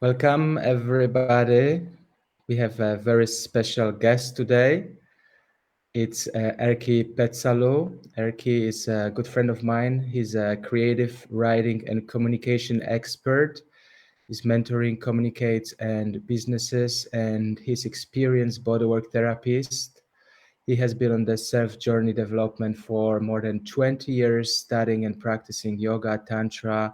Welcome, everybody. We have a very special guest today. It's Erkki Peetsalu. Erkki is a good friend of mine. He's a creative writing and communication expert. He's mentoring communicates and businesses, and his experienced bodywork therapist. He has been on the self-journey development for more than 20 years, studying and practicing yoga, tantra,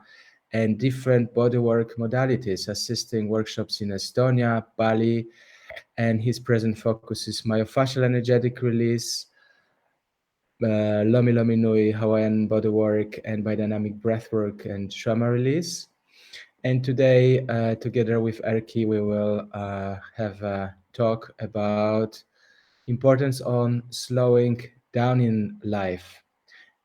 and different bodywork modalities, assisting workshops in Estonia, Bali, and his present focus is Myofascial Energetic Release, Lomi Lomi Nui, Hawaiian bodywork, and Biodynamic Breathwork and Trauma Release. And today, together with Erkki, we will have a talk about importance on slowing down in life.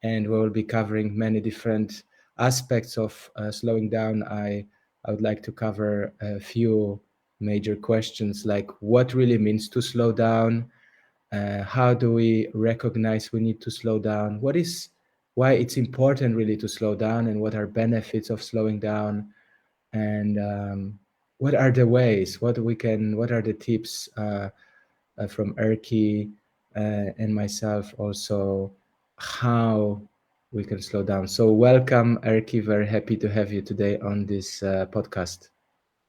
And we will be covering many different aspects of slowing down. I would like to cover a few major questions like what really means to slow down, how do we recognize we need to slow down, why it's important really to slow down, and what are benefits of slowing down, and what are the ways, what are the tips from Erkki and myself also, how we can slow down. So welcome, Erkki. Very happy to have you today on this podcast.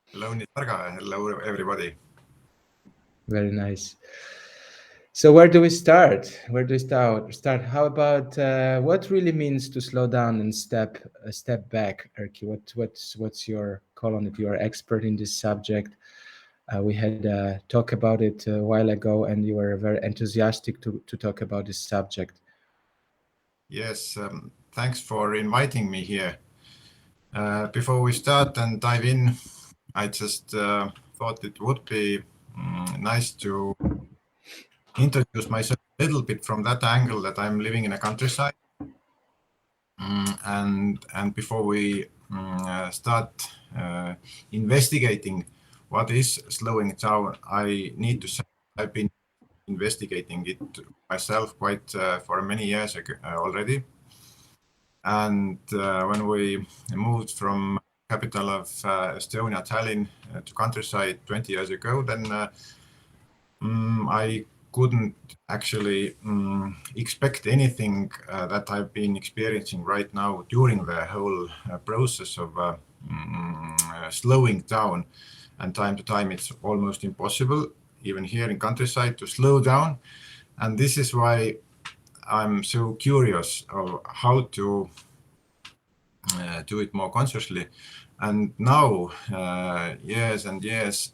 Hello, Nisarga. Hello, everybody. Very nice. So where do we start? Start. How about what really means to slow down and step back, Erkki? What's your call on it? You are expert in this subject. We had a talk about it a while ago, and you were very enthusiastic to talk about this subject. Yes, thanks for inviting me here. Before we start and dive in, I just thought it would be nice to introduce myself a little bit from that angle that I'm living in a countryside. And before we start investigating what is slowing down, I need to say I've been investigating it myself quite for many years already. And when we moved from capital of Estonia, Tallinn, to countryside 20 years ago, then I couldn't actually expect anything that I've been experiencing right now during the whole process of slowing down. And time to time, it's almost impossible, even here in countryside, to slow down. And this is why I'm so curious of how to do it more consciously. And now, years and years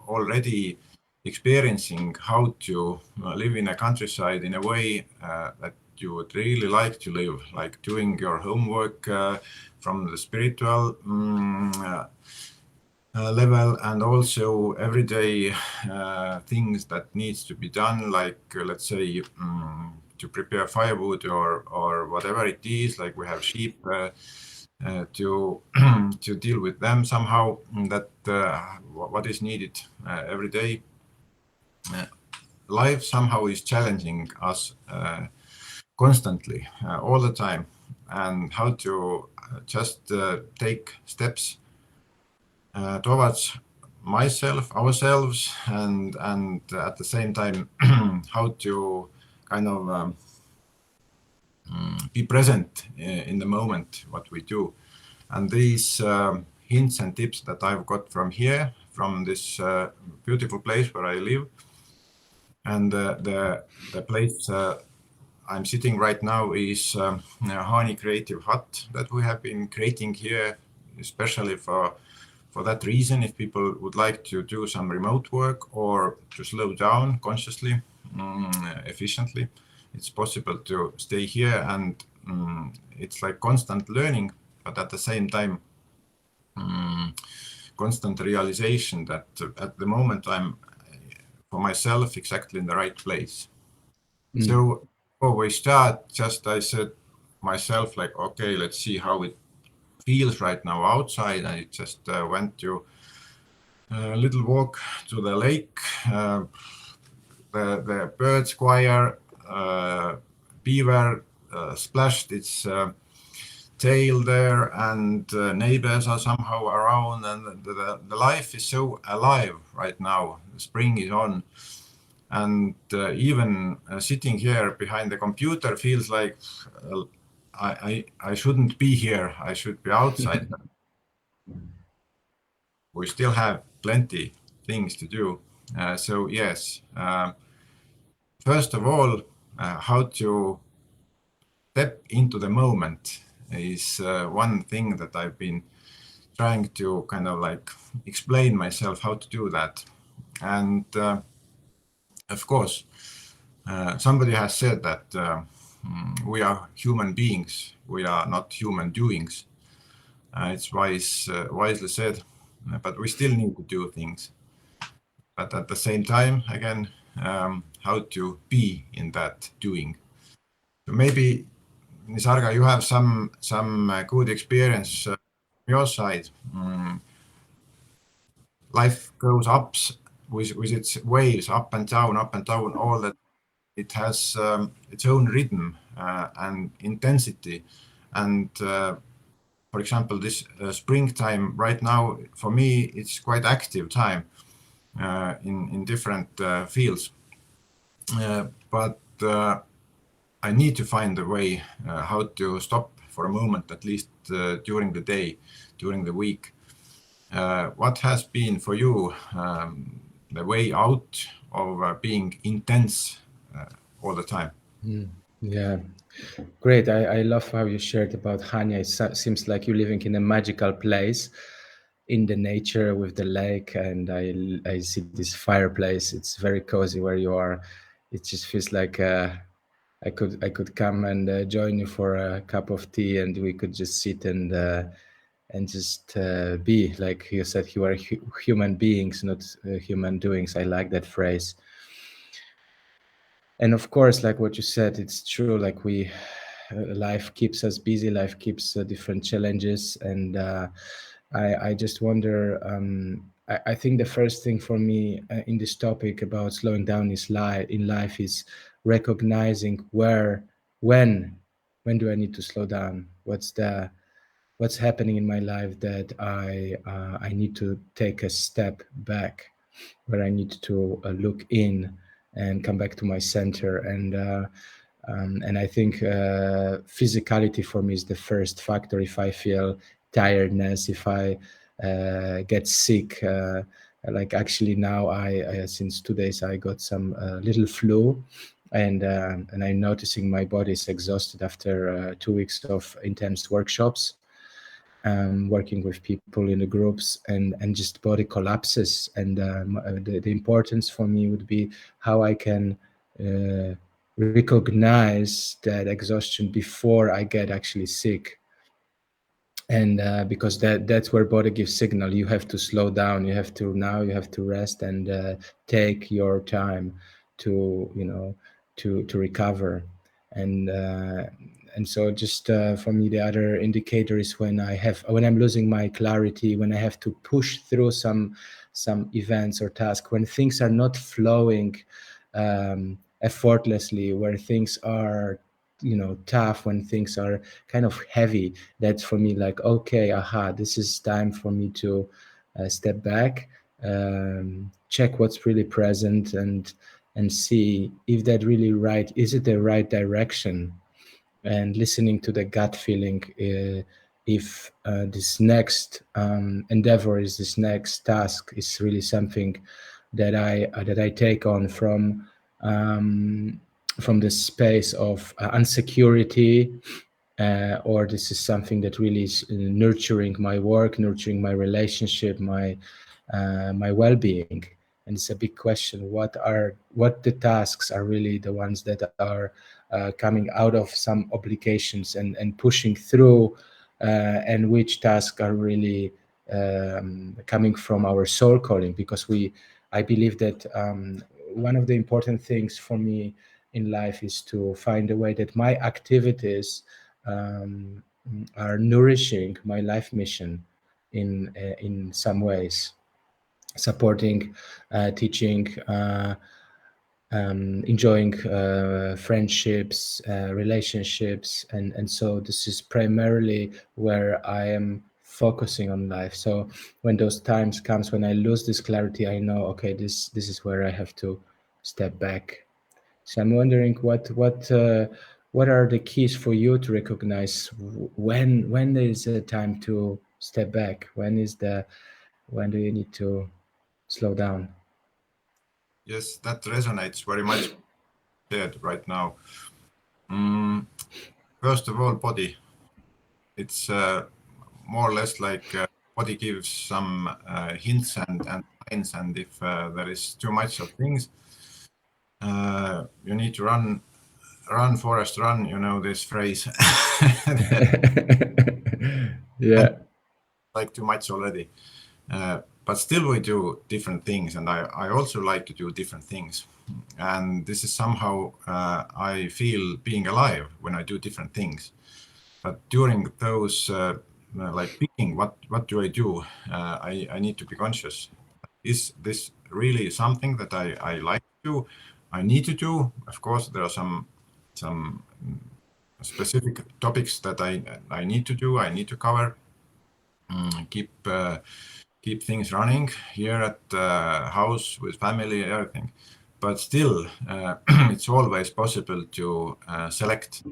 already experiencing how to live in a countryside in a way that you would really like to live, like doing your homework from the spiritual level, and also everyday things that needs to be done, like let's say to prepare firewood or whatever it is, like we have sheep to to deal with them somehow, that what is needed every day. Life somehow is challenging us constantly, all the time, and how to just take steps towards myself, ourselves, and at the same time how to kind of be present in the moment what we do. And these hints and tips that I've got from here, from this beautiful place where I live, and the place I'm sitting right now is Haani Creative Hut that we have been creating here, especially for that reason. If people would like to do some remote work or to slow down consciously, efficiently, it's possible to stay here, and it's like constant learning, but at the same time constant realization that at the moment I'm for myself exactly in the right place. So before we start, just I said myself, like, okay, let's see how it feels right now outside. I just went to a little walk to the lake. The birds choir, beaver splashed its tail there, and neighbors are somehow around, and the life is so alive right now. The spring is on, and even sitting here behind the computer feels like I shouldn't be here. I should be outside. We still have plenty things to do. So yes, first of all, how to step into the moment is one thing that I've been trying to kind of like explain myself how to do that. And of course, somebody has said that we are human beings, we are not human doings. It's wisely said, but we still need to do things. But at the same time, again, how to be in that doing. So maybe, Nisarga, you have some good experience from your side. Life goes ups with its waves, up and down, all that. It has its own rhythm and intensity. And for example, this springtime right now, for me, it's quite active time in different fields. But I need to find a way how to stop for a moment, at least during the day, during the week. What has been for you the way out of being intense all the time? Yeah, great. I love how you shared about Haanja. It seems like you're living in a magical place in the nature with the lake, and I see this fireplace. It's very cozy where you are. It just feels like I could come and join you for a cup of tea, and we could just sit and just be, like you said, you are human beings, not human doings. I like that phrase. And of course, like what you said, it's true. Like life keeps us busy. Life keeps different challenges, and I just wonder. I think the first thing for me in this topic about slowing down in life is recognizing when do I need to slow down? What's happening in my life that I need to take a step back, where I need to look in and come back to my center. And I think physicality for me is the first factor. If I feel tiredness, if I get sick, like actually now I since 2 days I got some little flu, and I'm noticing my body is exhausted after 2 weeks of intense workshops, working with people in the groups, and just body collapses. And the importance for me would be how I can recognize that exhaustion before I get actually sick. And because that's where body gives signal. You have to slow down. You have to rest and take your time to to recover. And so just for me, the other indicator is when I'm losing my clarity, when I have to push through some events or tasks, when things are not flowing effortlessly, where things are tough, when things are kind of heavy. That's for me like, okay, this is time for me to step back, check what's really present, and see if that really right, is it the right direction, and listening to the gut feeling, if this next endeavor, is this next task, is really something that I take on from the space of insecurity, or this is something that really is nurturing my work, nurturing my relationship, my well-being. And it's a big question: what the tasks are really the ones that are coming out of some obligations and pushing through, and which tasks are really coming from our soul calling. Because I believe that one of the important things for me in life is to find a way that my activities are nourishing my life mission in some ways, supporting, teaching, enjoying friendships, relationships, and so this is primarily where I am focusing on life. So when those times comes when I lose this clarity, I know, okay, this is where I have to step back. So I'm wondering what are the keys for you to recognize when there is a time to step back? When do you need to slow down? Yes, that resonates very much shared right now. First of all, body. It's more or less like body gives some hints and signs, and if there is too much of things, you need to run, Forrest, run. You know this phrase. Yeah. Like too much already. But still we do different things, and I also like to do different things. And this is somehow I feel being alive when I do different things. But during those, like picking what do I do, I need to be conscious. Is this really something that I like to do? I need to do. Of course, there are some specific topics that I need to do. I need to cover. Keep things running here at the house with family, everything. But still, it's always possible to select,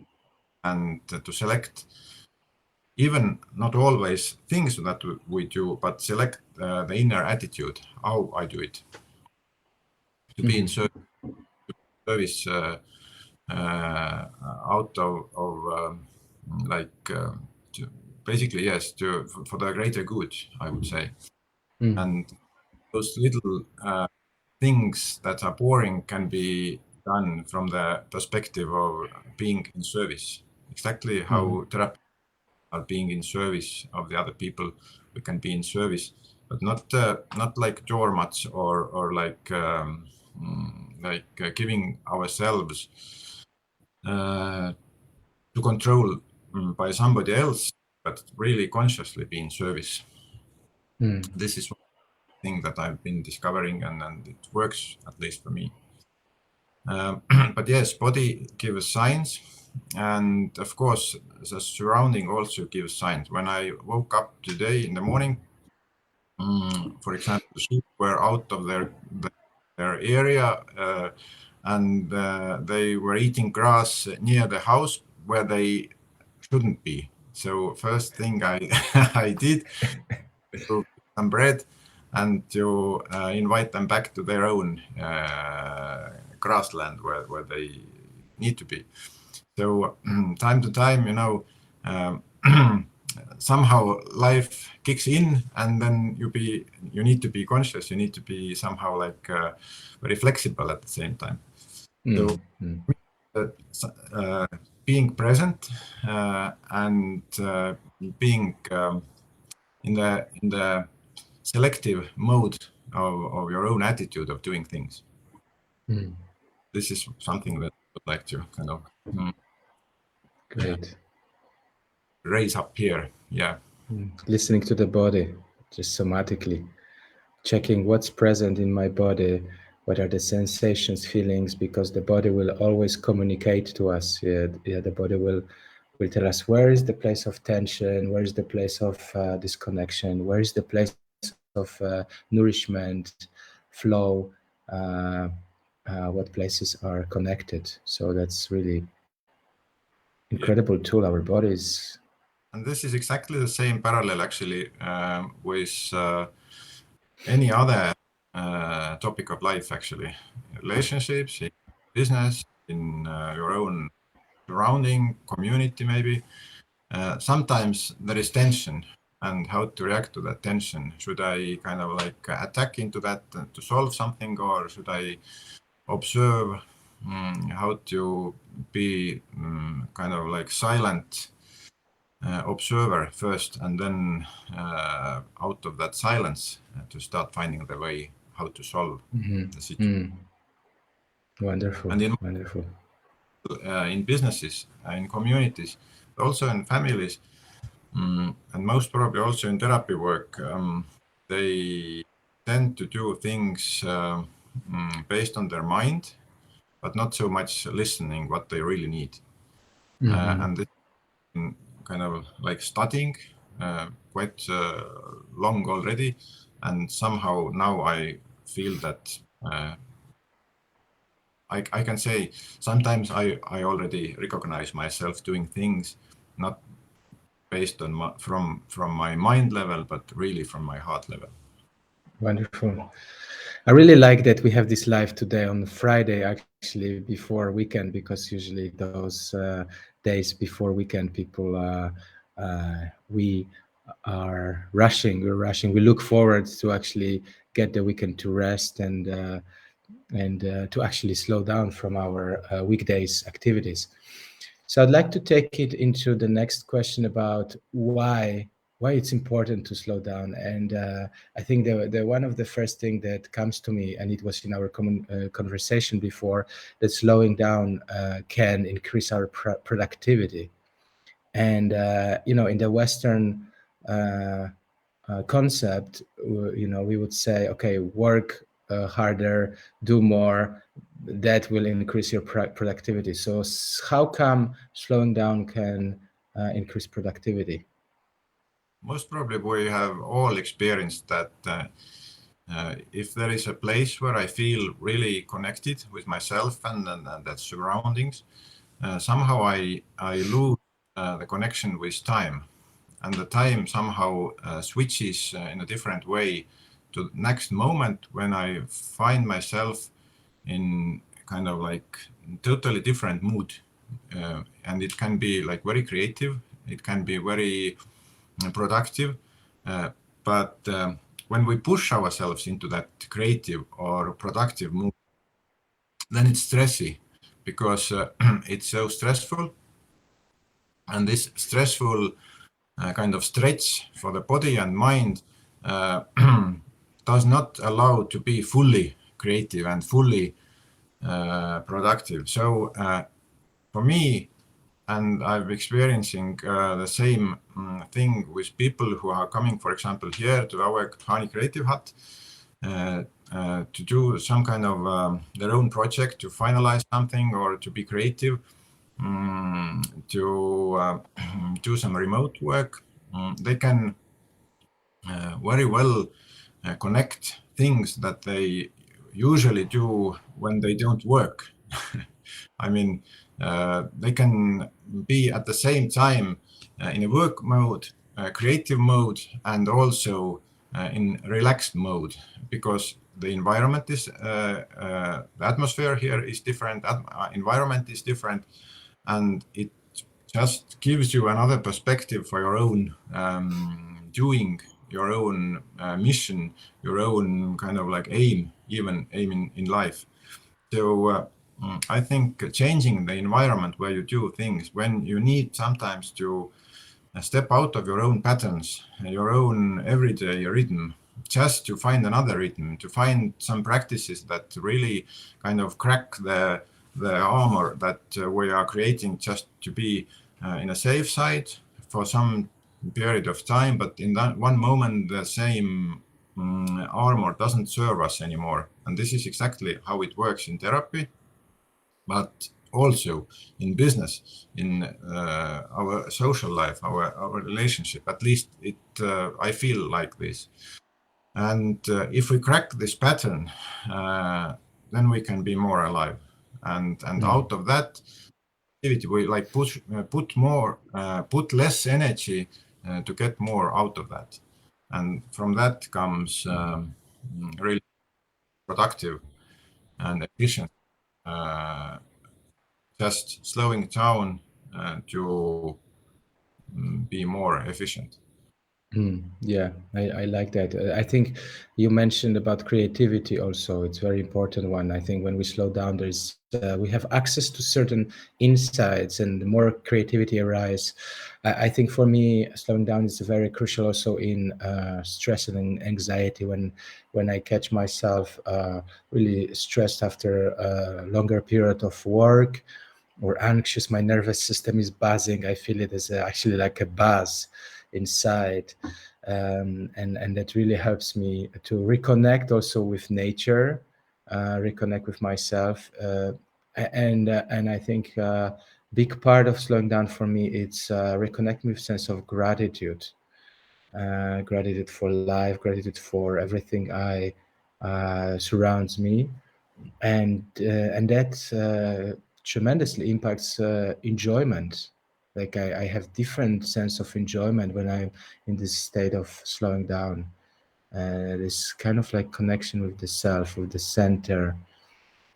and to select even not always things that we do, but select the inner attitude, how I do it. To be in service out of basically, yes, for the greater good, I would say. And those little things that are boring can be done from the perspective of being in service. Exactly how therapists are being in service of the other people, we can be in service, but not like doormats or like giving ourselves to control by somebody else, but really consciously be in service. This is thing that I've been discovering, and it works, at least for me. But yes, body gives signs, and of course the surrounding also gives signs. When I woke up today in the morning, for example, the sheep were out of their area, and they were eating grass near the house where they shouldn't be. So first thing I I did to pick some bread and to invite them back to their own grassland where they need to be. So time to time, somehow life kicks in, and then you need to be conscious. You need to be somehow like very flexible at the same time. So being present and being in the selective mode of your own attitude of doing things. This is something that I would like to kind of Great. raise up here. Yeah. Listening to the body, just somatically, checking what's present in my body, what are the sensations, feelings, because the body will always communicate to us. The body will tell us where is the place of tension, where is the place of disconnection, where is the place of nourishment, flow, what places are connected. So that's really incredible tool, our bodies. And this is exactly the same parallel actually with any other topic of life, actually. Relationships, in business, in your own surrounding, community maybe. Sometimes there is tension, and how to react to that tension. Should I kind of like attack into that to solve something, or should I observe how to be kind of like silent observer first, and then out of that silence to start finding the way how to solve the situation. Wonderful. And wonderful. In businesses, in communities, also in families, and most probably also in therapy work, they tend to do things based on their mind, but not so much listening what they really need. And this kind of like studying quite long already, and somehow now I feel that I can say sometimes I already recognize myself doing things not based on from my mind level, but really from my heart level. Wonderful. I really like that we have this live today on Friday, actually before weekend, because usually those days before weekend, people we are rushing. We're rushing. We look forward to actually get the weekend to rest and to actually slow down from our weekdays activities. So I'd like to take it into the next question about why it's important to slow down. And I think the one of the first thing that comes to me, and it was in our conversation before, that slowing down can increase our productivity. And in the Western concept, we would say, okay, work harder, do more, that will increase your productivity. So how come slowing down can increase productivity? Most probably we have all experienced that if there is a place where I feel really connected with myself and that surroundings, somehow I lose the connection with time, and the time somehow switches in a different way to the next moment when I find myself in kind of like totally different mood. And it can be like very creative, it can be very productive, but when we push ourselves into that creative or productive mood, then it's stressy because it's so stressful, and this stressful kind of stretch for the body and mind does not allow to be fully creative and fully productive. So for me, and I'm experiencing the same thing with people who are coming, for example, here to our Haani Creative Hut to do some kind of their own project, to finalize something or to be creative, to do some remote work. They can very well connect things that they usually do when they don't work. I mean, they can be at the same time in a work mode, creative mode, and also in relaxed mode, because the environment is, the atmosphere here is different, environment is different, and it just gives you another perspective for your own doing, your own mission, your own kind of like aim, even aim in life. So I think changing the environment where you do things, when you need sometimes to step out of your own patterns, your own everyday rhythm, just to find another rhythm, to find some practices that really kind of crack the armor that we are creating just to be in a safe side for some period of time, but in that one moment the same armor doesn't serve us anymore. And this is exactly how it works in therapy, but also in business, in our social life, our relationship. At least it I feel like this. And if we crack this pattern, then we can be more alive. And out of that activity, we like put less energy to get more out of that. And from that comes really productive and efficient, just slowing down to be more efficient. Yeah, I like that. I think you mentioned about creativity also. It's a very important one. I think when we slow down, we have access to certain insights and more creativity arise. I think for me, slowing down is very crucial also in stress and anxiety. When I catch myself really stressed after a longer period of work or anxious, my nervous system is buzzing. I feel it as actually like a buzz inside, and that really helps me to reconnect also with nature, reconnect with myself. And I think big part of slowing down for me, it's reconnecting with sense of gratitude, gratitude for life, gratitude for everything I surrounds me, and that tremendously impacts enjoyment. Like I have different sense of enjoyment when I'm in this state of slowing down. This kind of like connection with the self, with the center,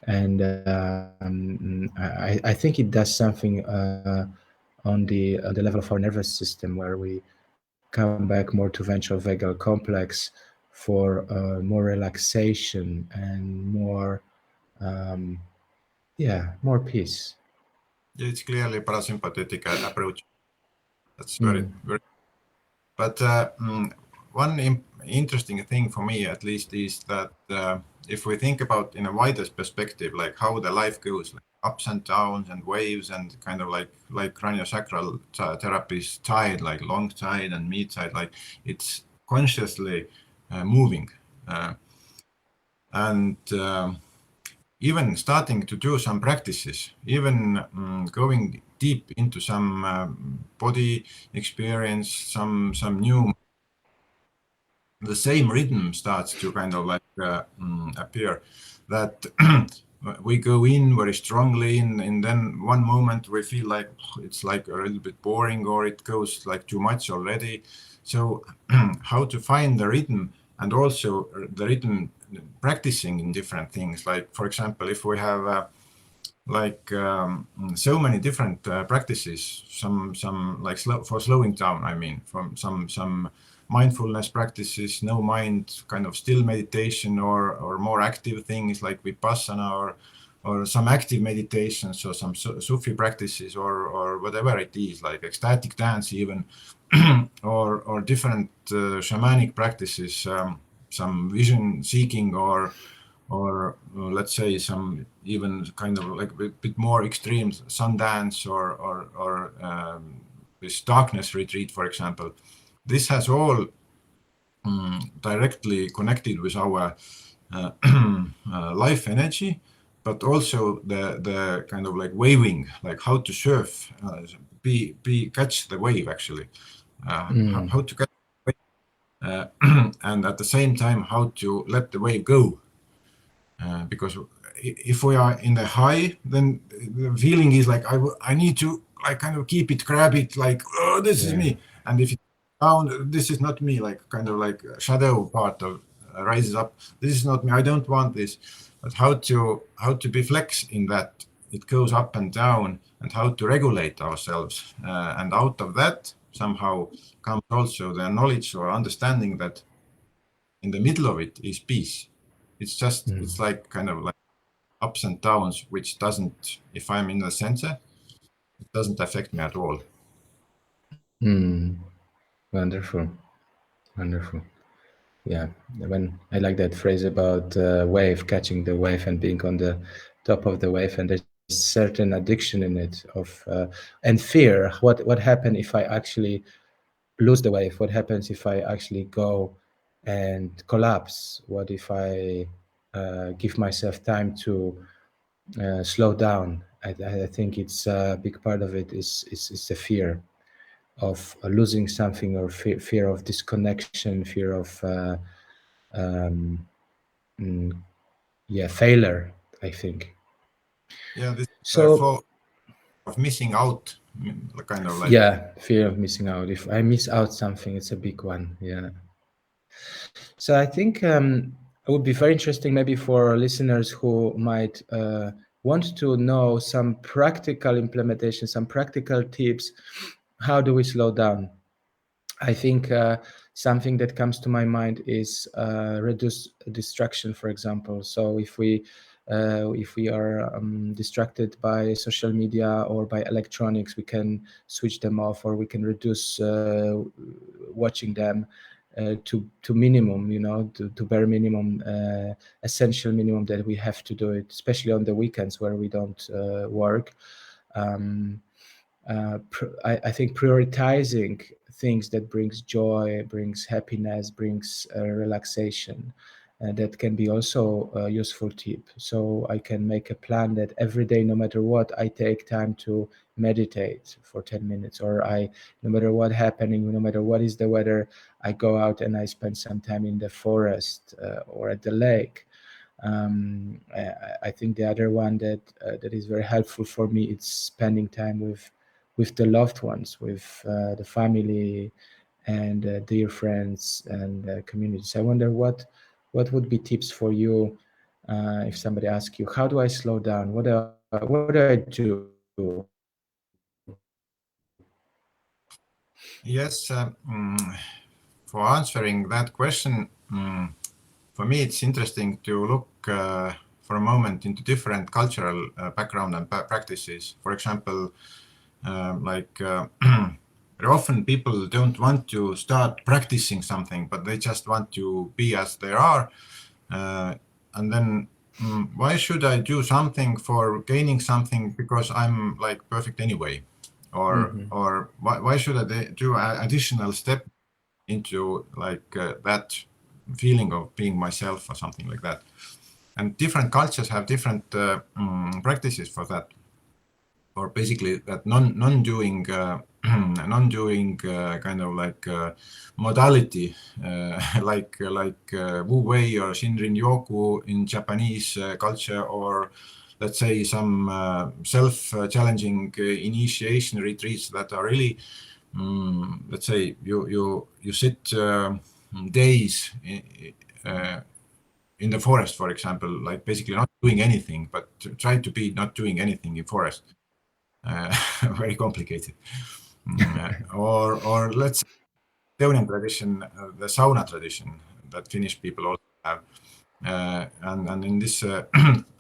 and I think it does something on the level of our nervous system, where we come back more to ventral vagal complex for more relaxation and more more peace. Yeah, it's clearly parasympathetic approach. That's very, Mm. very. But one interesting thing for me, at least, is that if we think about in a wider perspective, like how the life goes, like ups and downs and waves, and kind of like craniosacral therapy is tide, like long tide and mid tide, like it's consciously moving, and even starting to do some practices, even going deep into some body experience, some new, the same rhythm starts to kind of like appear, that we go in very strongly in, and then one moment we feel like it's like a little bit boring, or it goes like too much already. So how to find the rhythm, and also the rhythm practicing in different things, like for example, if we have so many different practices, some like for slowing down, I mean, from some mindfulness practices, no mind, kind of still meditation, or more active things like vipassana, or some active meditations, or some Sufi practices, or whatever it is, like ecstatic dance even, or different shamanic practices, some vision seeking, or let's say some even kind of like a bit more extreme sun dance, or this darkness retreat, for example. This has all directly connected with our life energy, but also the kind of like waving, like how to surf, catch the wave actually, how to catch the wave, and at the same time how to let the wave go. Because if we are in the high, then the feeling is like I need to like kind of keep it, grab it, like, oh, this is me. And if it's down, this is not me, like kind of like a shadow part of rises up. This is not me. I don't want this. But how to be flex in that it goes up and down, and how to regulate ourselves. And out of that somehow comes also the knowledge or understanding that in the middle of it is peace. It's like kind of like ups and downs, which doesn't, if I'm in the center, it doesn't affect me at all. Wonderful, wonderful. Yeah, when I like that phrase about wave, catching the wave and being on the top of the wave, and there's certain addiction in it of and fear. What happen if I actually lose the wave? What happens if I actually go and collapse? What if I give myself time to slow down? I think it's a big part of it is the fear of losing something, or fear of disconnection, fear of um, mm, failure, I think. Yeah, this So for of missing out, kind of like. yeah, fear of missing out. If I miss out something, it's a big one. Yeah. So I think it would be very interesting, maybe for our listeners who might want to know some practical implementation, some practical tips. How do we slow down? I think something that comes to my mind is reduce distraction, for example. So if we are distracted by social media or by electronics, we can switch them off, or we can reduce watching them to minimum, to bare minimum, essential minimum that we have to do it, especially on the weekends where we don't work. Um, I think prioritizing things that brings joy, brings happiness, brings relaxation, that can be also a useful tip. So I can make a plan that every day, no matter what, I take time to meditate for 10 minutes, or no matter what happening, no matter what is the weather, I go out and I spend some time in the forest or at the lake. I think the other one that is very helpful for me is spending time with the loved ones, with the family and dear friends and communities. I wonder what would be tips for you if somebody asks you, how do I slow down? What do I do? Yes, for answering that question, for me it's interesting to look for a moment into different cultural background and practices. For example, very often people don't want to start practicing something, but they just want to be as they are. And then why should I do something for gaining something because I'm like perfect anyway? Or why should I do an additional step into like that feeling of being myself or something like that? And different cultures have different practices for that, or basically that non-doing kind of like modality, like Wu Wei or Shinrin Yoku in Japanese culture, or let's say some self-challenging initiation retreats that are really, let's say you sit days in the forest, for example, like basically not doing anything, but try to be not doing anything in forest. Very complicated. Or let's say Estonian tradition, the sauna tradition that Finnish people also have, and in this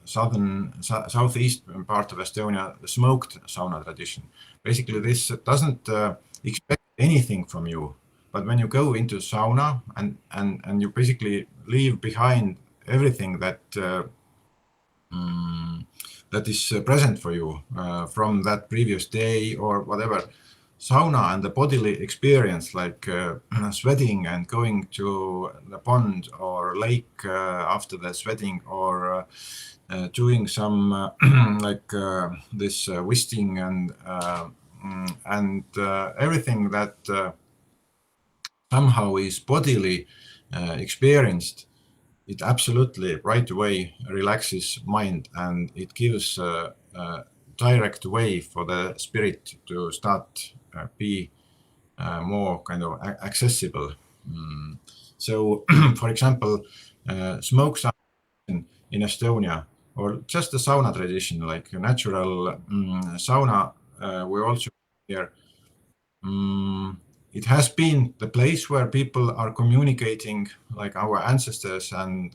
southeast part of Estonia, the smoked sauna tradition. Basically, this doesn't expect anything from you, but when you go into sauna and you basically leave behind everything that that is present for you from that previous day or whatever, sauna and the bodily experience, like sweating and going to the pond or lake after the sweating, or doing some like this wisting and everything that somehow is bodily experienced. It absolutely right away relaxes mind, and it gives a direct way for the spirit to start be more kind of accessible. So, for example, smoke sauna in Estonia, or just the sauna tradition, like a natural sauna, we also here. It has been the place where people are communicating, like our ancestors and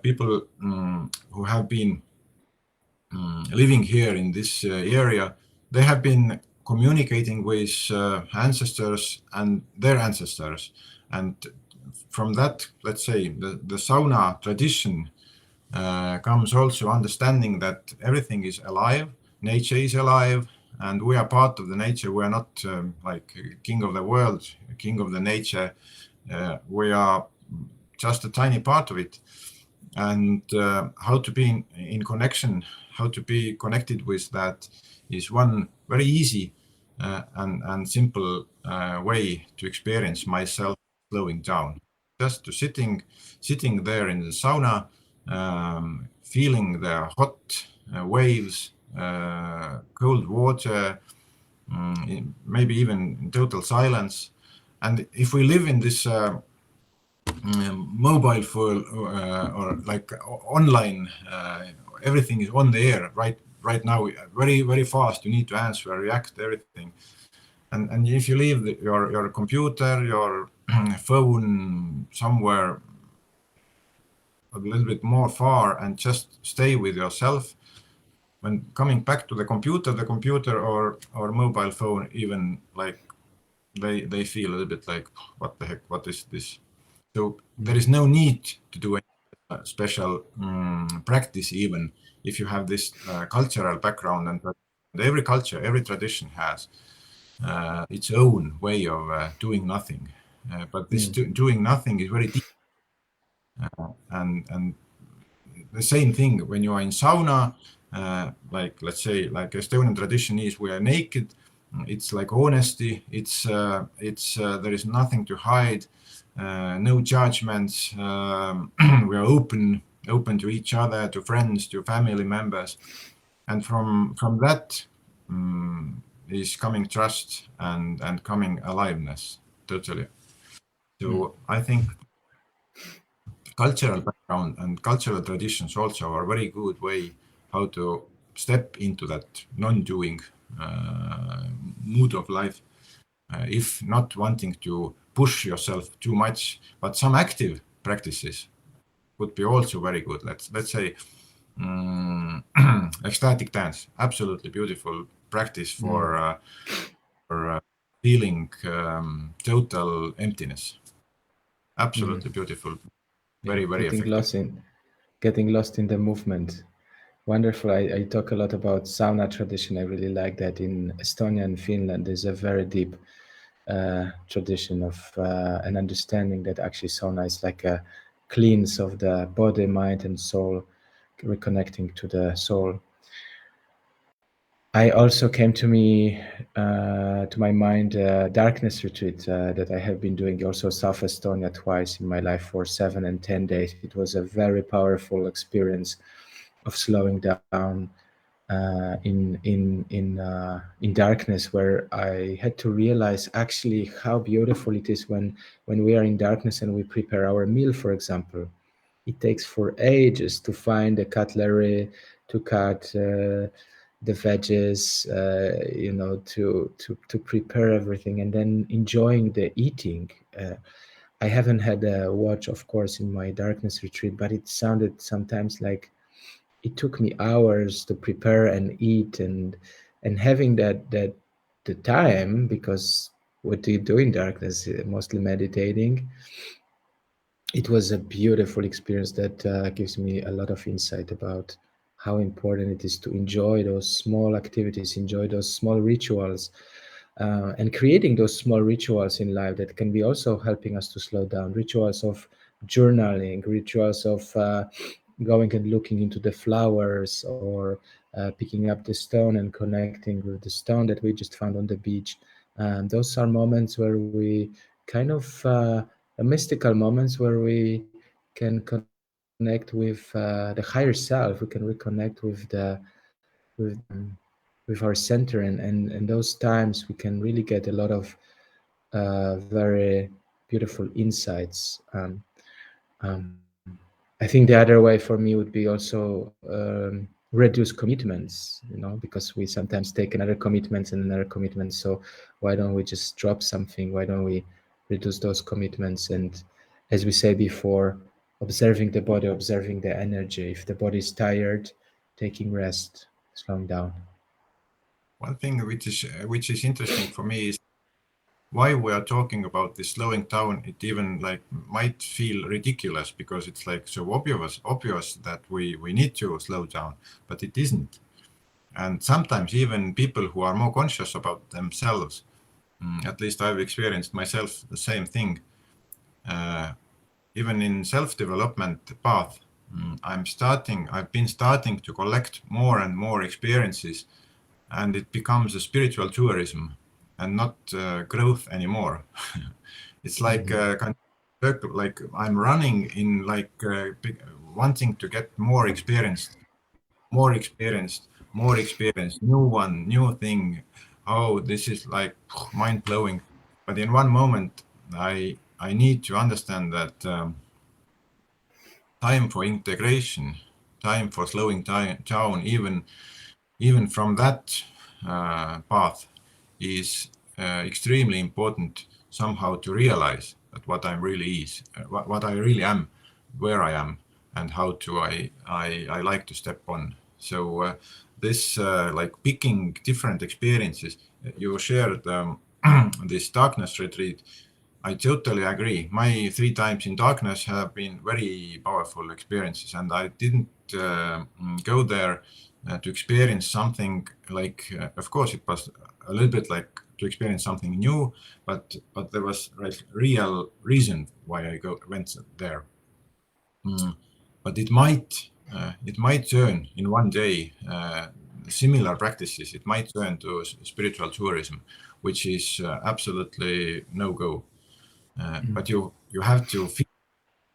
people who have been living here in this area. They have been communicating with ancestors and their ancestors, and from that, let's say, the sauna tradition comes also understanding that everything is alive, nature is alive, and we are part of the nature. We are not like king of the world, king of the nature. We are just a tiny part of it. And how to be in connection, how to be connected with that is one very easy and simple way to experience myself slowing down. Just to sitting there in the sauna, feeling the hot waves, cold water, maybe even in total silence. And if we live in this mobile phone or like online, everything is on the air right now, very, very fast. You need to answer, react, everything. And if you leave your computer, your phone somewhere a little bit more far and just stay with yourself, when coming back to the computer or mobile phone, even like they feel a little bit like, what the heck, what is this? So there is no need to do any special practice, even if you have this cultural background. And every culture, every tradition has its own way of doing nothing. But this doing nothing is very deep. And the same thing when you are in sauna, like let's say like Estonian tradition is we are naked. It's like honesty. It's there is nothing to hide, no judgments. We are open to each other, to friends, to family members, and from that is coming trust and coming aliveness totally. So I think cultural background and cultural traditions also are a very good way how to step into that non-doing mood of life, if not wanting to push yourself too much, but some active practices would be also very good. Let's say ecstatic dance, absolutely beautiful practice for feeling total emptiness. Absolutely beautiful. Very effective. Getting lost in the movement. Wonderful. I talk a lot about sauna tradition. I really like that. In Estonia and Finland, there's a very deep tradition of an understanding that actually sauna is like a cleanse of the body, mind, and soul, reconnecting to the soul. I also came to my mind darkness retreat that I have been doing also South Estonia twice in my life for 7 and 10 days. It was a very powerful experience of slowing down in darkness, where I had to realize actually how beautiful it is when we are in darkness and we prepare our meal, for example. It takes for ages to find the cutlery, to cut the veggies, to prepare everything, and then enjoying the eating. I haven't had a watch, of course, in my darkness retreat, but it sounded sometimes like it took me hours to prepare and eat, and having that the time, because what do you do in darkness? Mostly meditating. It was a beautiful experience that gives me a lot of insight about how important it is to enjoy those small activities, enjoy those small rituals, and creating those small rituals in life that can be also helping us to slow down. Rituals of journaling, rituals of going and looking into the flowers, or picking up the stone and connecting with the stone that we just found on the beach. Those are moments where we kind of mystical moments where we can connect with the higher self. We can reconnect with our center, and those times we can really get a lot of very beautiful insights. I think the other way for me would be also reduce commitments, because we sometimes take another commitment and another commitment. So why don't we just drop something? Why don't we reduce those commitments? And as we say before, observing the body, observing the energy. If the body is tired, taking rest, slowing down. One thing which is interesting for me is why we are talking about this slowing down. It even like might feel ridiculous because it's like so obvious that we need to slow down, but it isn't. And sometimes even people who are more conscious about themselves, at least I've experienced myself the same thing. Even in self-development path, I've been starting to collect more and more experiences, and it becomes a spiritual tourism and not growth anymore. It's like kind of circle, like I'm running in like wanting to get more experienced, new thing. Oh, this is like mind blowing. But in one moment, I need to understand that time for integration, time for slowing down, even from that path is extremely important somehow to realize that what I really is, what I really am, where I am, and how to I like to step on. So this like picking different experiences, you shared this darkness retreat. I totally agree. My 3 times in darkness have been very powerful experiences, and I didn't go there to experience something like, of course, it was a little bit like to experience something new, but there was like real reason why I went there. But it might turn in one day, similar practices, it might turn to spiritual tourism, which is absolutely no-go. But you have to figure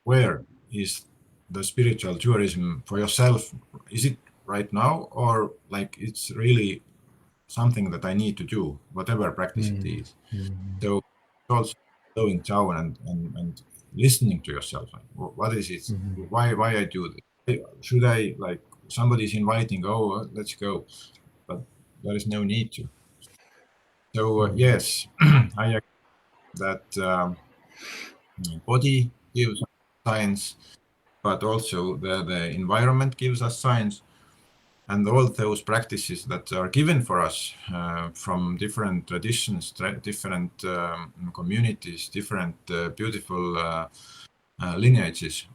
where is the spiritual tourism for yourself. Is it right now, or like it's really something that I need to do, whatever practice it is? So also slowing down and listening to yourself. Like, what is it? Why I do this? Should I, like, somebody's inviting, oh, let's go, but there is no need to. So yes, I agree that body gives signs, but also the environment gives us signs. And all those practices that are given for us from different traditions, different communities, different beautiful lineages,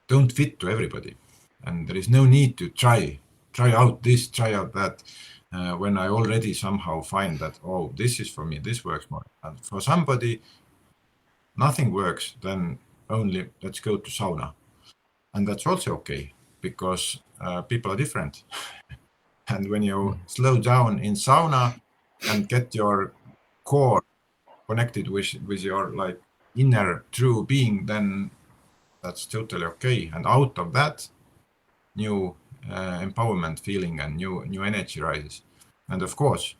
don't fit to everybody. And there is no need to try out this, try out that, when I already somehow find that, oh, this is for me, this works more. And for somebody, nothing works, then only let's go to sauna. And that's also okay, because people are different. And when you slow down in sauna and get your core connected with your, like, inner true being, then that's totally okay. And out of that, new empowerment feeling and new energy rises. And of course,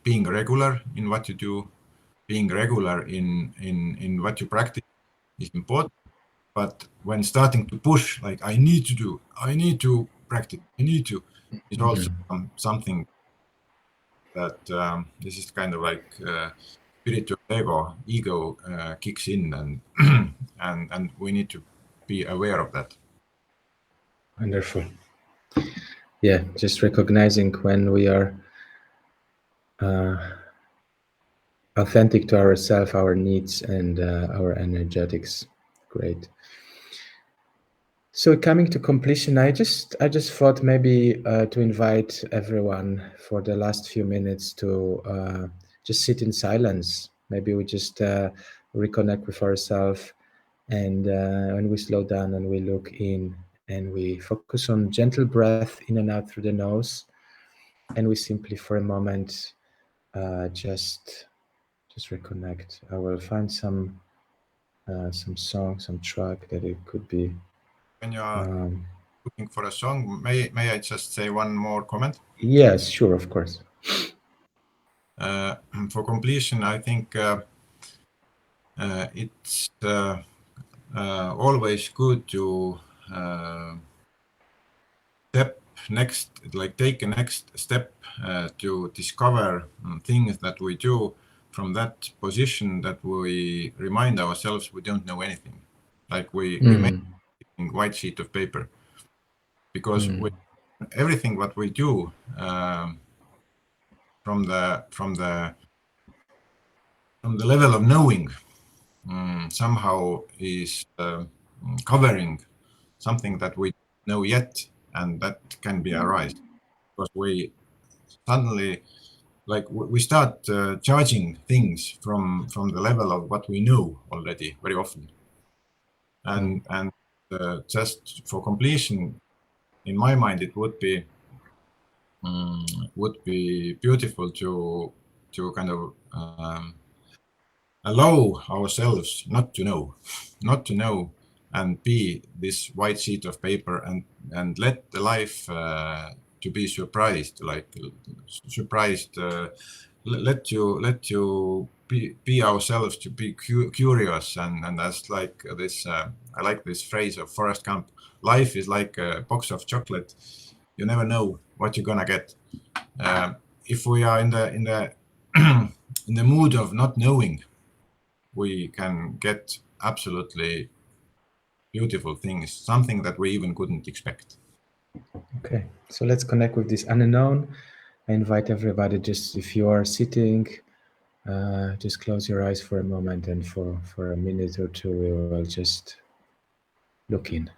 being regular in what you do, being regular in what you practice is important. But when starting to push, like, I need to practice, it's also something that this is kind of like spiritual ego kicks in, and and we need to be aware of that. Wonderful. Yeah, just recognizing when we are authentic to ourselves, our needs, and our energetics. Great. So coming to completion, I just thought maybe to invite everyone for the last few minutes to just sit in silence. Maybe we just reconnect with ourselves, and when we slow down and we look in and we focus on gentle breath in and out through the nose, and we simply for a moment just reconnect. I will find some song, some track that it could be. When you are looking for a song, may I just say one more comment? Yes, sure, of course. For completion, I think it's always good to take a next step to discover things that we do from that position that we remind ourselves we don't know anything. Like we make a white sheet of paper, because everything what we do from the level of knowing somehow is covering something that we know yet, and that can be arise because we suddenly, like, we start charging things from the level of what we know already very often. And just for completion, in my mind, it would be beautiful to kind of allow ourselves not to know, and be this white sheet of paper, and let the life to be surprised, let you be ourselves, to be curious, and as like this I like this phrase of Forrest Gump: life is like a box of chocolate, you never know what you're gonna get. If we are in the in the mood of not knowing, we can get absolutely beautiful things, something that we even couldn't expect. Okay, so let's connect with this unknown. I invite everybody, just if you are sitting, just close your eyes for a moment, and for a minute or two, we will just look in.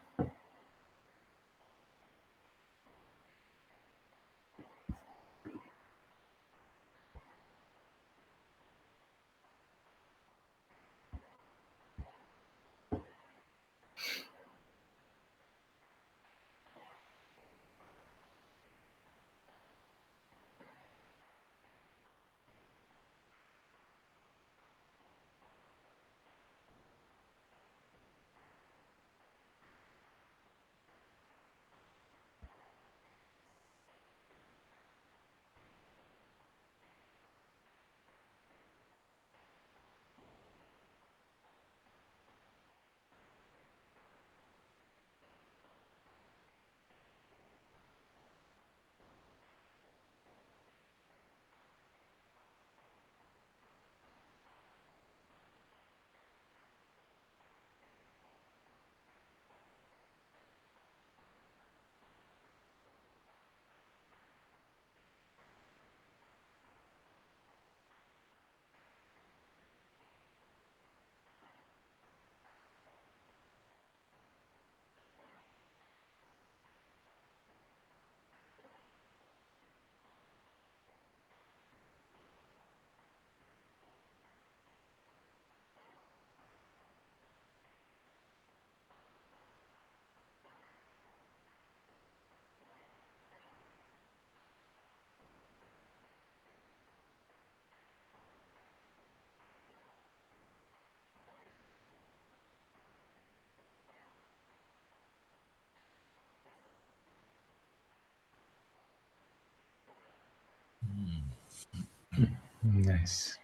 Nice.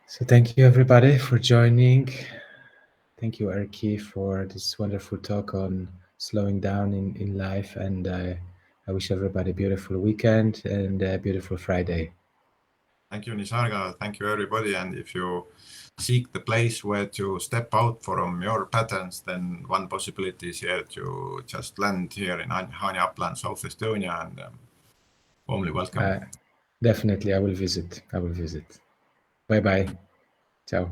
So thank you everybody for joining. Thank you, Erkki, for this wonderful talk on slowing down in life. And I wish everybody a beautiful weekend and a beautiful Friday. Thank you, Nisarga. Thank you, everybody. And if you seek the place where to step out from your patterns, then one possibility is here to just land here in Haani Upland, South Estonia, and warmly welcome. Definitely, I will visit. Bye-bye. Ciao.